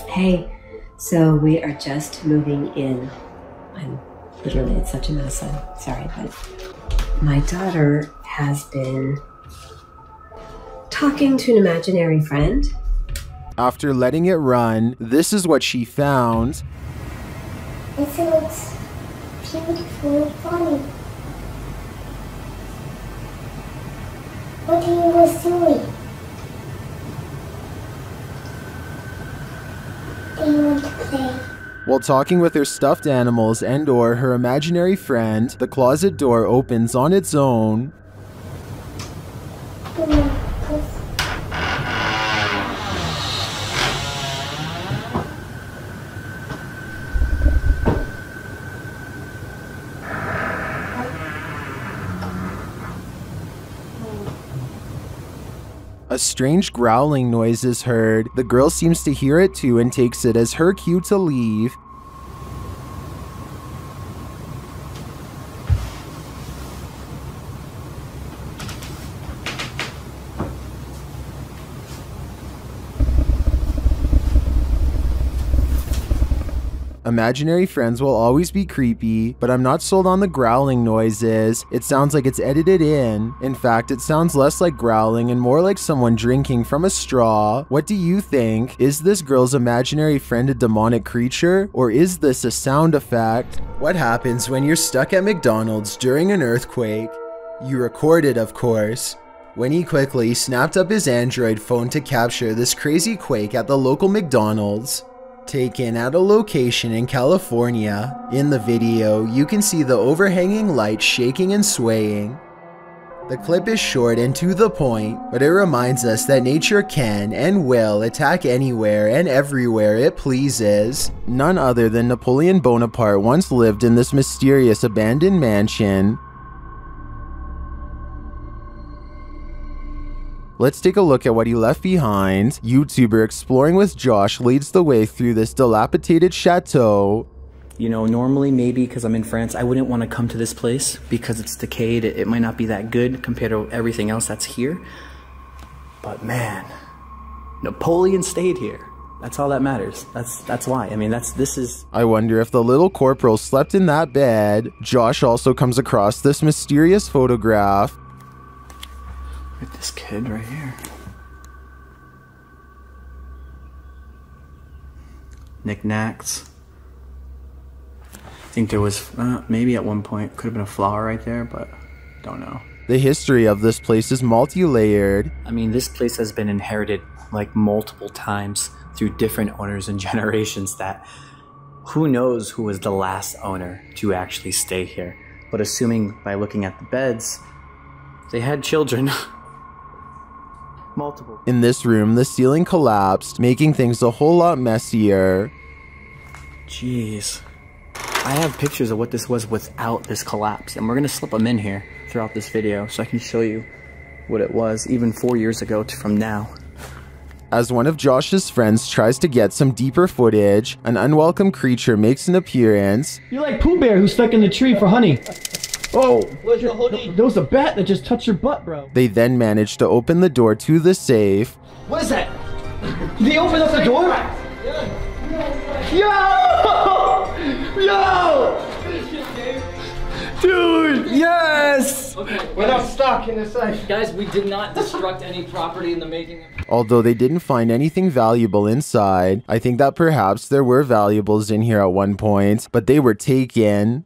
Hey. So we are just moving in. It's such a mess. I'm sorry, but my daughter has been talking to an imaginary friend. After letting it run, this is what she found. It looks beautiful and funny. What are you guys doing? They want to play. While talking with her stuffed animals and or her imaginary friend, the closet door opens on its own. A strange growling noise is heard. The girl seems to hear it too and takes it as her cue to leave. Imaginary friends will always be creepy, but I'm not sold on the growling noises. It sounds like it's edited in. In fact, it sounds less like growling and more like someone drinking from a straw. What do you think? Is this girl's imaginary friend a demonic creature, or is this a sound effect? What happens when you're stuck at McDonald's during an earthquake? You record it, of course. Winnie quickly snapped up his Android phone to capture this crazy quake at the local McDonald's, taken at a location in California. In the video, you can see the overhanging light shaking and swaying. The clip is short and to the point, but it reminds us that nature can and will attack anywhere and everywhere it pleases. None other than Napoleon Bonaparte once lived in this mysterious abandoned mansion. Let's take a look at what he left behind. YouTuber Exploring with Josh leads the way through this dilapidated chateau. You know, normally maybe because I'm in France, I wouldn't want to come to this place because it's decayed. It might not be that good compared to everything else that's here. But man, Napoleon stayed here. That's all that matters. That's why. I mean, this is... I wonder if the little corporal slept in that bed. Josh also comes across this mysterious photograph. Look at this kid right here. Knickknacks. I think there was, maybe at one point, could have been a flower right there, but don't know. The history of this place is multi-layered. I mean, this place has been inherited like multiple times through different owners and generations that who knows who was the last owner to actually stay here. But assuming by looking at the beds, they had children. Multiple. In this room, the ceiling collapsed, making things a whole lot messier. Jeez. I have pictures of what this was without this collapse, and we're going to slip them in here throughout this video so I can show you what it was even 4 years ago from now. As one of Josh's friends tries to get some deeper footage, an unwelcome creature makes an appearance. You're like Pooh Bear who's stuck in the tree for honey. Oh, there was a bat that just touched your butt, bro. They then manage to open the door to the safe. What is that? Did they open up the door? Yo! Yo! Dude, yes! Okay, we're not stuck in the safe. Guys, we did not destruct any property in the making. Although they didn't find anything valuable inside, I think that perhaps there were valuables in here at one point, but they were taken.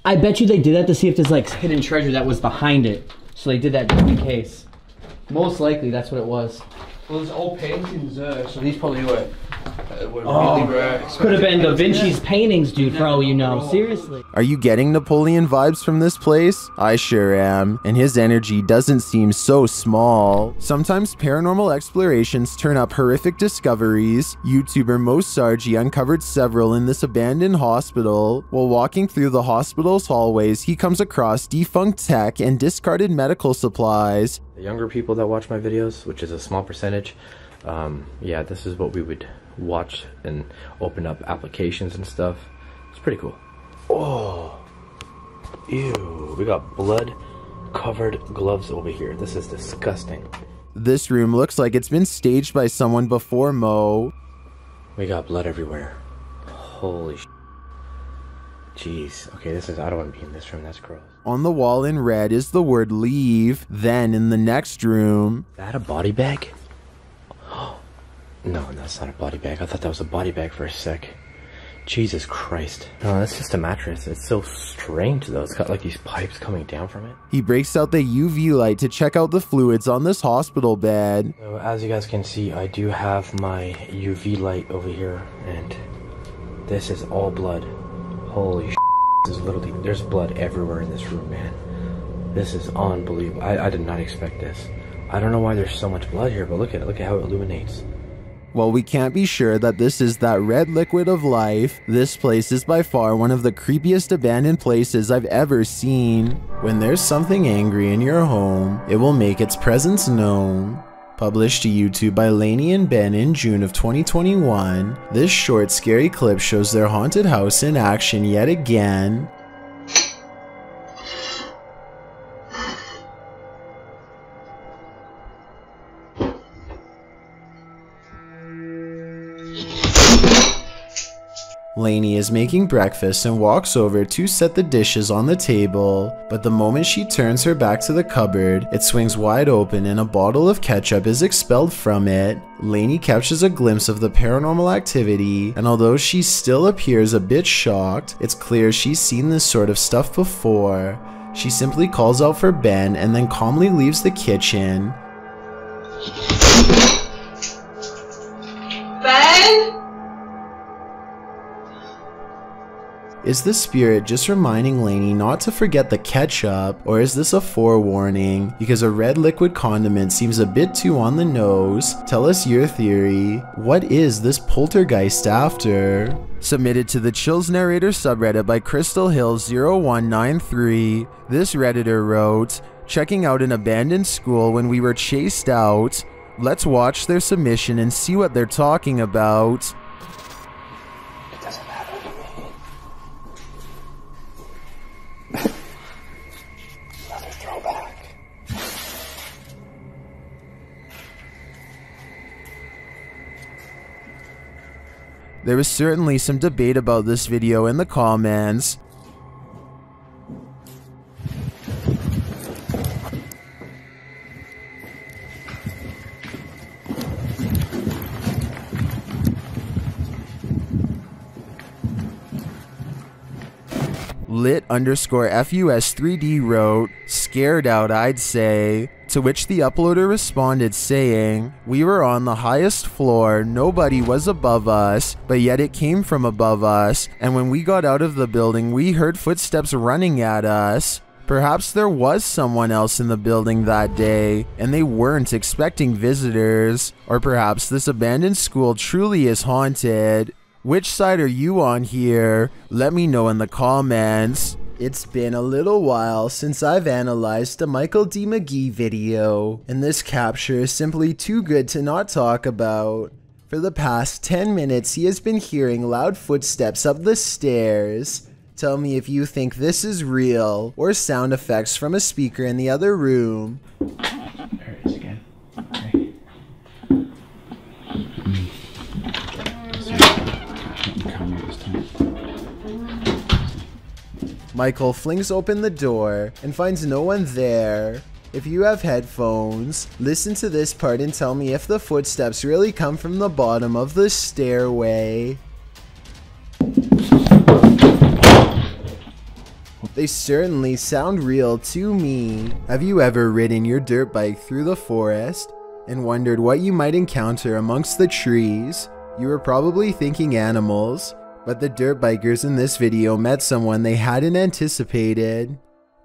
I bet you they did that to see if there's like hidden treasure that was behind it. So they did that just in case. Most likely that's what it was. Well, there's old paintings there, so these probably were really rare. Could have been Da Vinci's paintings, dude, for all you know. Seriously. Are you getting Napoleon vibes from this place? I sure am, and his energy doesn't seem so small. Sometimes paranormal explorations turn up horrific discoveries. YouTuber Mo Sargi uncovered several in this abandoned hospital. While walking through the hospital's hallways, he comes across defunct tech and discarded medical supplies. The younger people that watch my videos, which is a small percentage, yeah, this is what we would watch and open up applications and stuff. It's pretty cool. Oh, ew, we got blood covered gloves over here. This is disgusting. This room looks like it's been staged by someone before Mo. We got blood everywhere. Holy sh**. Jeez, okay, I don't want to be in this room, that's gross. On the wall in red is the word leave. Then in the next room... Is that a body bag? No, that's not a body bag. I thought that was a body bag for a sec. Jesus Christ. No, that's just a mattress. It's so strange though. It's got like these pipes coming down from it. He breaks out the UV light to check out the fluids on this hospital bed. So as you guys can see, I do have my UV light over here, and this is all blood. Holy sh**. This is literally, there's blood everywhere in this room, man. This is unbelievable. I did not expect this. I don't know why there's so much blood here, but look at it. Look at how it illuminates. While we can't be sure that this is that red liquid of life, this place is by far one of the creepiest abandoned places I've ever seen. When there's something angry in your home, it will make its presence known. Published to YouTube by Lainey and Ben in June of 2021, this short scary clip shows their haunted house in action yet again. Lainey is making breakfast and walks over to set the dishes on the table, but the moment she turns her back to the cupboard, it swings wide open and a bottle of ketchup is expelled from it. Lainey catches a glimpse of the paranormal activity, and although she still appears a bit shocked, it's clear she's seen this sort of stuff before. She simply calls out for Ben and then calmly leaves the kitchen. Ben? Is the spirit just reminding Lainey not to forget the ketchup, or is this a forewarning because a red liquid condiment seems a bit too on the nose? Tell us your theory. What is this poltergeist after? Submitted to the Chills Narrator subreddit by Crystal Hill 0193, this redditor wrote, "Checking out an abandoned school when we were chased out. Let's watch their submission and see what they're talking about." There was certainly some debate about this video in the comments. Lit_FUS3D wrote, "Scared out, I'd say." To which the uploader responded saying, "We were on the highest floor, nobody was above us, but yet it came from above us, and when we got out of the building we heard footsteps running at us. Perhaps there was someone else in the building that day, and they weren't expecting visitors. Or perhaps this abandoned school truly is haunted. Which side are you on here? Let me know in the comments." It's been a little while since I've analyzed a Michael D. McGee video, and this capture is simply too good to not talk about. For the past 10 minutes he has been hearing loud footsteps up the stairs. Tell me if you think this is real, or sound effects from a speaker in the other room. There it is again. Okay. Michael flings open the door and finds no one there. If you have headphones, listen to this part and tell me if the footsteps really come from the bottom of the stairway. They certainly sound real to me. Have you ever ridden your dirt bike through the forest and wondered what you might encounter amongst the trees? You were probably thinking animals, but the dirt bikers in this video met someone they hadn't anticipated.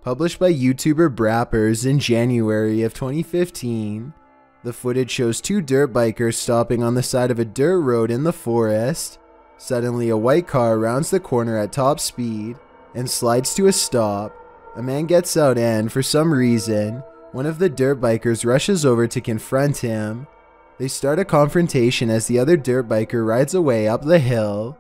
Published by YouTuber Brappers in January of 2015, the footage shows two dirt bikers stopping on the side of a dirt road in the forest. Suddenly a white car rounds the corner at top speed and slides to a stop. A man gets out and, for some reason, one of the dirt bikers rushes over to confront him. They start a confrontation as the other dirt biker rides away up the hill.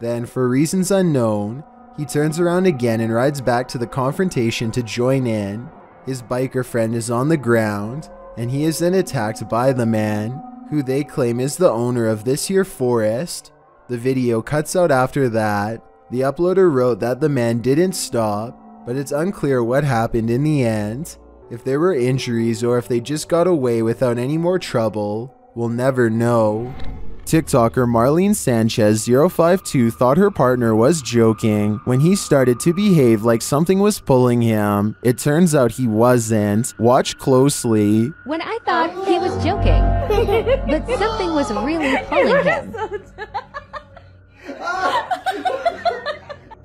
Then, for reasons unknown, he turns around again and rides back to the confrontation to join in. His biker friend is on the ground, and he is then attacked by the man, who they claim is the owner of this here forest. The video cuts out after that. The uploader wrote that the man didn't stop, but it's unclear what happened in the end. If there were injuries or if they just got away without any more trouble, we'll never know. TikToker Marlene Sanchez 052 thought her partner was joking when he started to behave like something was pulling him. It turns out he wasn't. Watch closely. When I thought he was joking, but something was really pulling him.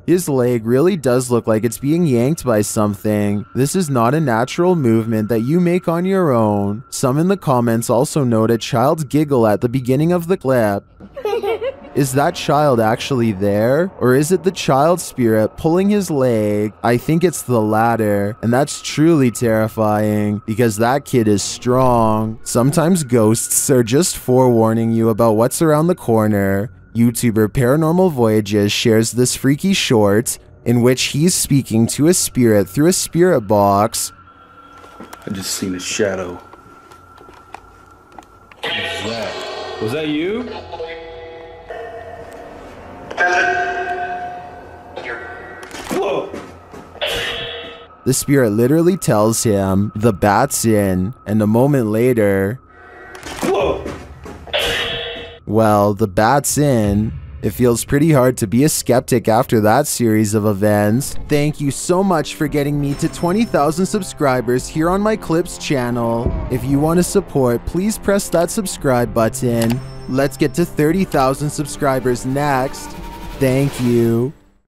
His leg really does look like it's being yanked by something. This is not a natural movement that you make on your own. Some in the comments also note a child's giggle at the beginning of the clip. Is that child actually there? Or is it the child spirit pulling his leg? I think it's the latter, and that's truly terrifying because that kid is strong. Sometimes ghosts are just forewarning you about what's around the corner. YouTuber Paranormal Voyages shares this freaky short in which he's speaking to a spirit through a spirit box. I just seen a shadow. What was that? Was that you? Whoa! The spirit literally tells him the bat's in, and a moment later, whoa! Well, the bat's in. It feels pretty hard to be a skeptic after that series of events. Thank you so much for getting me to 20,000 subscribers here on my Clips channel. If you want to support, please press that subscribe button. Let's get to 30,000 subscribers next. Thank you.